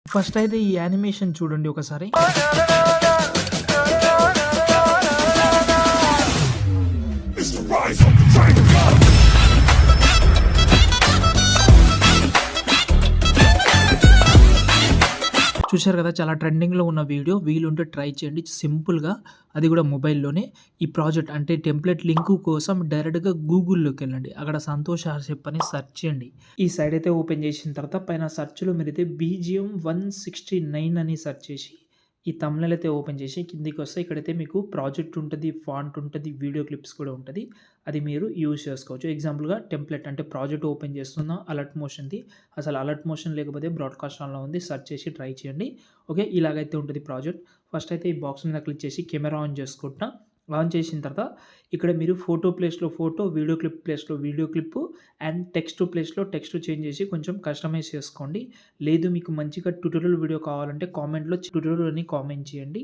First అయితే ఈ animation చూడండి ఒకసారి. చూశారు కదా! చాలా ట్రెండింగ్‌లో ఉన్న వీడియో. వీలుంటే ట్రై చేయండి. సింపుల్‌గా అది కూడా మొబైల్‌లోనే. ఈ ప్రాజెక్ట్ అంటే టెంప్లేట్ లింకు కోసం డైరెక్ట్‌గా గూగుల్‌లోకెళ్ళండి. అక్కడ సంతోష్ ఆర్‌సిప్ అని సెర్చ్ చేయండి. ఈ సైట్ అయితే ఓపెన్ చేసిన తర్వాత పైన సెర్చ్‌లో మీరైతే బీజీఎం 169 అని సెర్చ్ చేసి ఈ థంబ్‌నెయిల్ అయితే ఓపెన్ చేసి కిందికొస్తే ఇక్కడైతే మీకు ప్రాజెక్ట్ ఉంటది, ఫాంట్ ఉంటది, వీడియో క్లిప్స్ కూడా ఉంటది. అది మీరు యూజ్ చేసుకోవచ్చు. ఎగ్జాంపుల్‌గా టెంప్లేట్ అంటే ప్రాజెక్ట్ ఓపెన్ చేస్తున్న అలర్ట్ మోషన్‌ది. అసలు అలర్ట్ మోషన్ లేకపోతే బ్రాడ్‌కాస్ట్ ఆన్‌లో ఉంది. సెర్చ్ చేసి ట్రై చేయండి. ఓకే. ఇలాగైతే ఉంటది ప్రాజెక్ట్. ఫస్ట్ అయితే ఈ బాక్స్ మీద క్లిక్ చేసి కెమెరా ఆన్ చేసుకుంటున్నా. ఆన్ చేసిన తర్వాత ఇక్కడ మీరు ఫోటో ప్లేస్‌లో ఫోటో, వీడియో క్లిప్ ప్లేస్‌లో వీడియో క్లిప్పు అండ్ టెక్స్ట్ ప్లేస్‌లో టెక్స్ట్ చేంజ్ చేసి కొంచెం కస్టమైజ్ చేసుకోండి. లేదు మీకు మంచిగా ట్యుటోరియల్ వీడియో కావాలంటే కామెంట్‌లో ట్యుటోరియల్ అని కామెంట్ చేయండి.